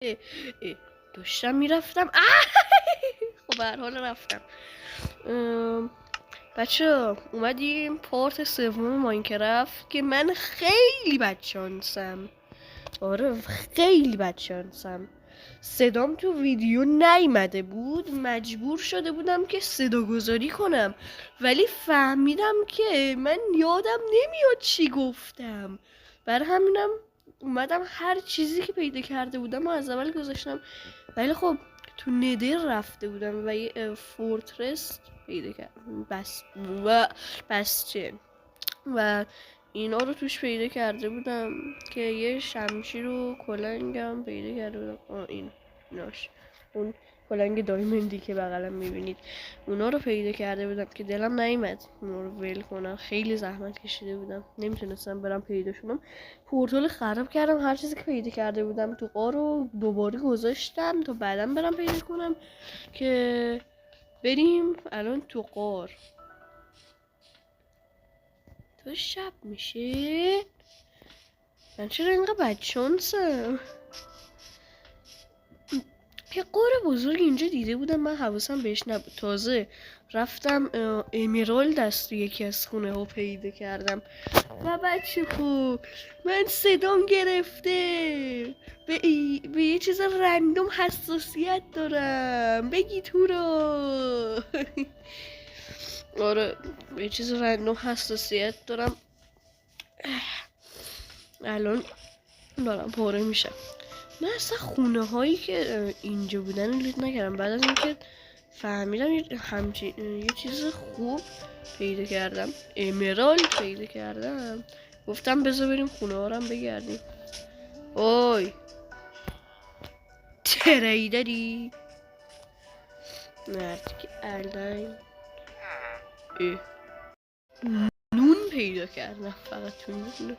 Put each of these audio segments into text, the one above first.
اه اه داشتم میرفتم خب به هر حال رفتم. بچه اومدیم پارت سوم ماینکرافت که من خیلی بدشانسم. آره خیلی بدشانسم. صدام تو ویدیو نیومده بود، مجبور شده بودم که صدا گذاری کنم، ولی فهمیدم که من یادم نمیاد چی گفتم. بر همینم اومدم هر چیزی که پیدا کرده بودم و از اول گذاشتم. ولی خب تو ندر رفته بودم و یه فورترس پیدا کردم. بس چه و اینا رو توش پیدا کرده بودم که یه شمشیر و کلنگم پیدا کرده بودم. ایناش اون کلنگ دایمندی که بغلم میبینید اونا رو پیدا کرده بودم که دلم نیامد اونا رو ول کنم. خیلی زحمت کشیده بودم، نمیتونستم برم پیداشونم. پورتال خراب کردم، هر چیزی که پیدا کرده بودم تو غار رو دوباره گذاشتم تا بعدم برم پیدا کنم که بریم الان تو غار. تو شب میشه. من چرا اینقدر بدشانسم؟ یه غار بزرگ اینجا دیده بودم، من حواسم بهش نبود. تازه رفتم امیرالد دست یکی از خونه ها پیدا کردم. و بچه خوب من صدام گرفته. به یه چیز رندوم حساسیت دارم. بگی تو رو آره به یه چیز رندوم حساسیت دارم. الان دارم پاره میشم. من اصلا خونه هایی که اینجا بودن رو لید نکردم. بعد از اینکه فهمیدم یه چیز خوب پیدا کردم، امرالد پیدا کردم، گفتم بذار بریم خونه ها رو هم بگردیم. اوی تریدری مرد که الان نون پیدا کردم، فقط تو نون.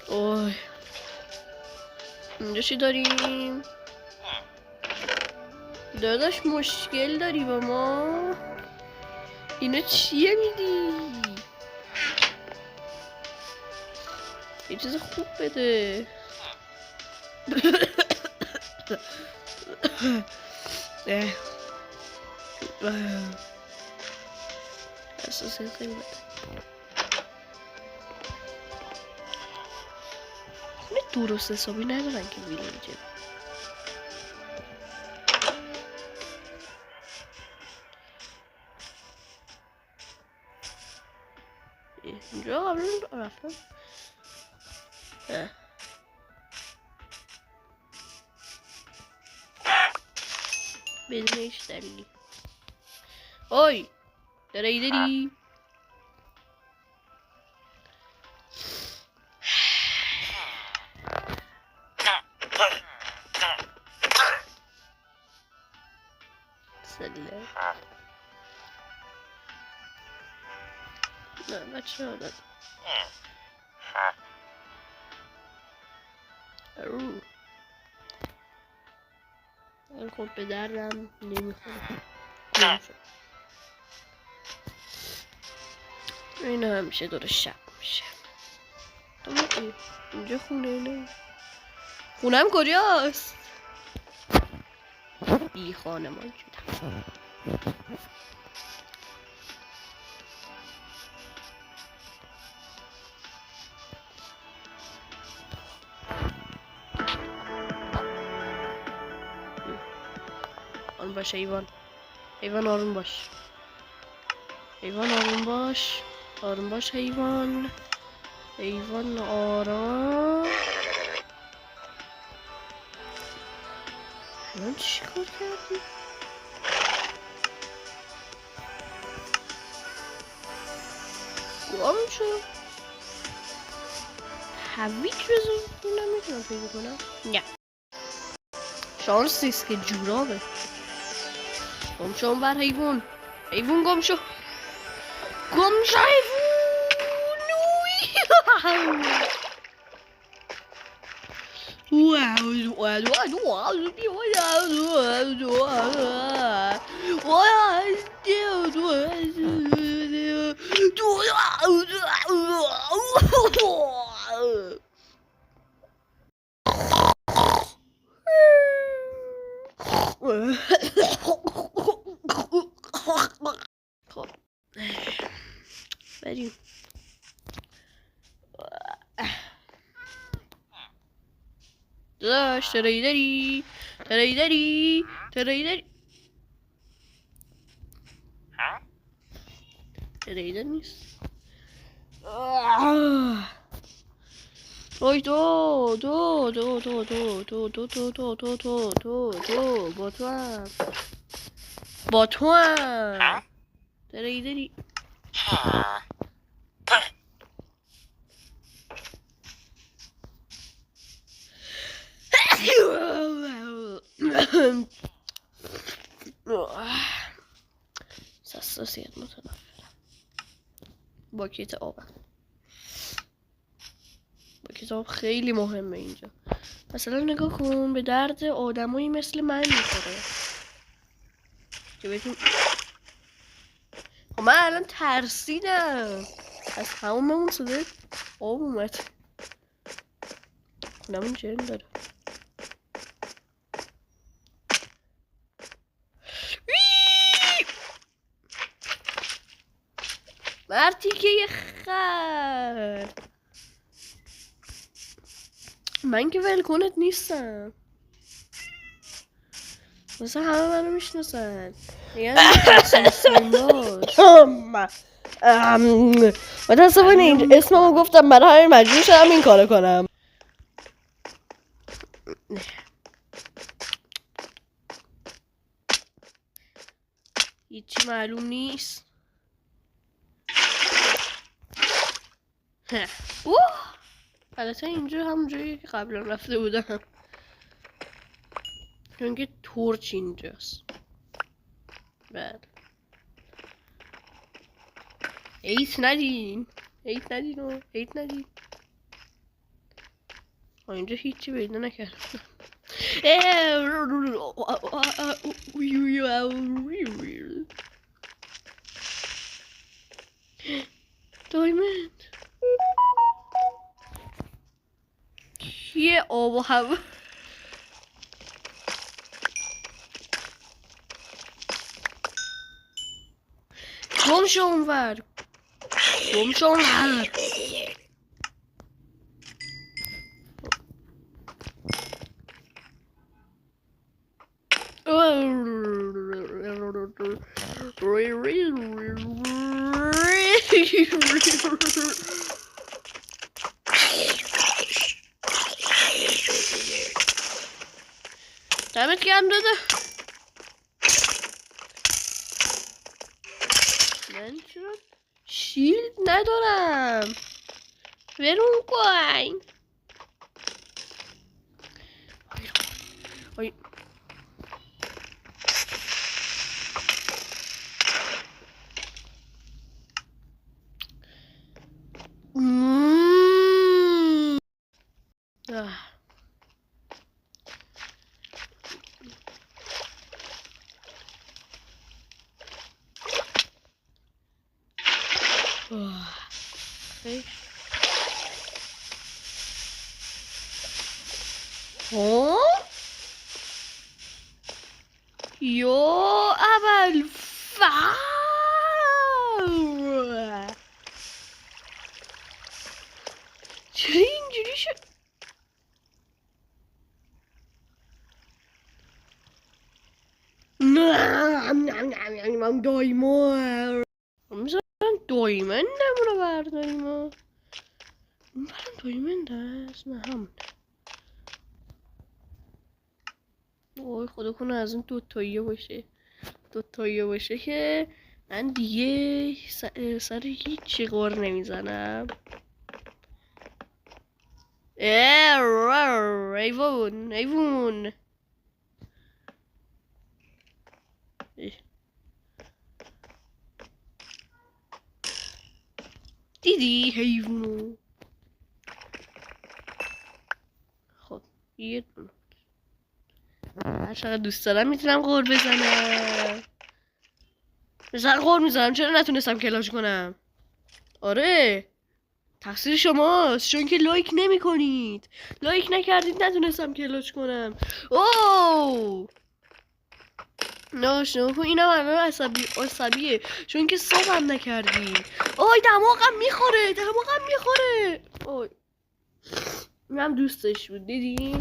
اوی اینجا چی داریم؟ داداش مشکل داری با ما؟ اینا چیه میدی؟ یه چیز خوب بده. احساس خیلی بده. درست حسابی ندارن که ویلیجه. اینجا قبلا رفتم. بدون هیچ دلیلی. اوی داری سله. نه بچه ها داد خب به دردم نمیخوره. این همیشه دور شب میشه. اینجا خونه نه. خونم کجاست؟ بی خانمان شدم. آروم باش ایوان. ایوان آروم باش. ایوان آروم باش. آروم باش ایوان. ایوان آرام. من چی کار کردی؟ گوام شد. هویج بزن نمیتونم پیدا کنم. نه شانس نیست که جورابه. گم شو اون بر حیوان. حیوان گم شو. گم شو خب بریم. داداش تریدری تریدر نیست. وای دو با تو هم تریدری. حساسیت متنفرم. با کتاب خیلی مهمه اینجا. مثلا نگاه کن، به درد آدمایی مثل من میخوره که بهتون. خب من الان ترسیدم از همون صدای آب اومد. خونمون جرم داره. مرتی که یه خر. من که ولکنت نیستم. مثلا همه منو میشناسن. متاسفانه اسممو گفتم، برای همین مجبور شدم این کارو کنم. هیچی معلوم نیست. البته اینجا همون جایی که قبلا رفته بودم، چون که تورچ اینجاست. بله ایت ندین اینجا هیچی پیدا نکردم. دایمند یه آب و هوا. گم شو اونور. دمت گرم داده. من چرا شیلد ندارم؟ برون کن. آی یو اول چرا اینجوری شد؟ من دایمون میذارم دایمن نمونه برداریم. اون برم دایمن دست نه همونه. اوه خدا کنه از اون دوتاییه باشه که من دیگه سر هیچی غور نمیزنم. ایوون دیدی حیوانو. خب یه دونه هر چقدر دوست دارم میتونم غور بزنم. مثلا غور میزنم چرا نتونستم کلاش کنم؟ آره تقصیر شماست، چون که لایک نمی کنید. لایک نکردید نتونستم کلاش کنم. اوه نه اینا همه عصبیه چون که صابم نکردی. آی دماغم میخوره. آی اینم دوستش بود. دیدی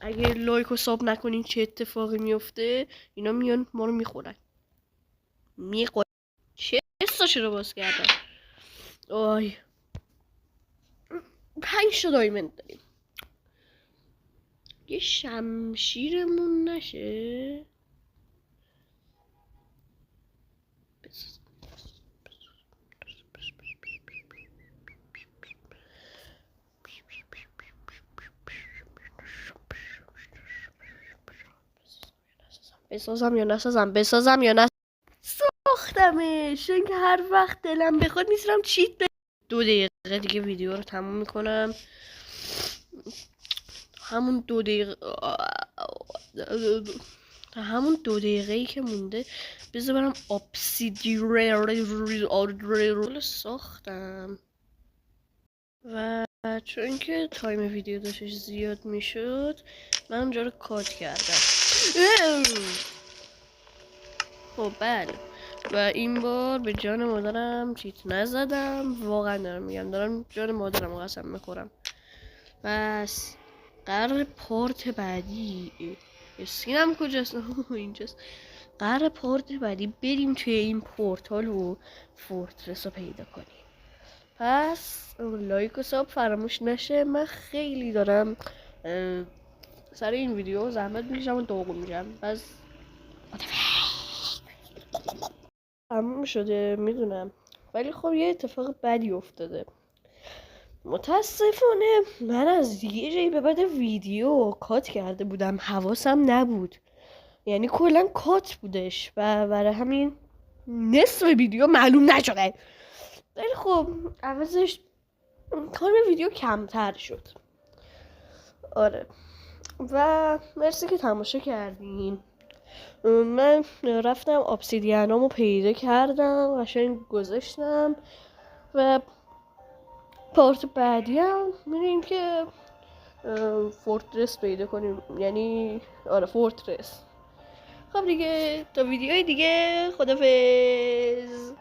اگه لایک و ساب نکنین چه اتفاقی میفته؟ اینا میان ما رو میخورن. چه استاشو رو باز کردم. آی 5 تا دایموند داریم. یه شمشیرمون نشه. بسازم یا نه ساختمش. چون که هر وقت دلم بخواد میتونم چیت 2 دقیقه دیگه ویدیو رو تموم میکنم. همون 2 دقیقه ای که مونده بذار برم obsidian ساختم. و چون که تایم ویدیو داشتش زیاد میشد من اونجا رو کات کردم. خب بله و این بار به جان مادرم چیت نزدم. واقعا دارم میگم دارم جان مادرم قسم میخورم. بس قرار پارت بعدی اسکینم کجاست؟ اینجاست. قرار پارت بعدی بریم توی این پورتال و فورترس رو پیدا کنیم. پس لایک و ساب فراموش نشه. من خیلی دارم سر این ویدیو زحمت میکشم و دوغ میشم. پس تموم شده میدونم ولی خب یه اتفاق بدی افتاده. متاسفانه من از یه جایی به بعد ویدیو کات کرده بودم حواسم نبود. یعنی کلا کات بودش و برای همین نصف ویدیو معلوم نشده. ولی خب عوضش تایم ویدیو کمتر شد. آره و مرسی که تماشا کردین. من رفتم ابسیدیانامو پیدا کردم قشنگ گذاشتم و پارت بعدی هم میریم که فورترس پیدا کنیم. یعنی آره فورترس. خب دیگه تا ویدیوی دیگه خدافظ.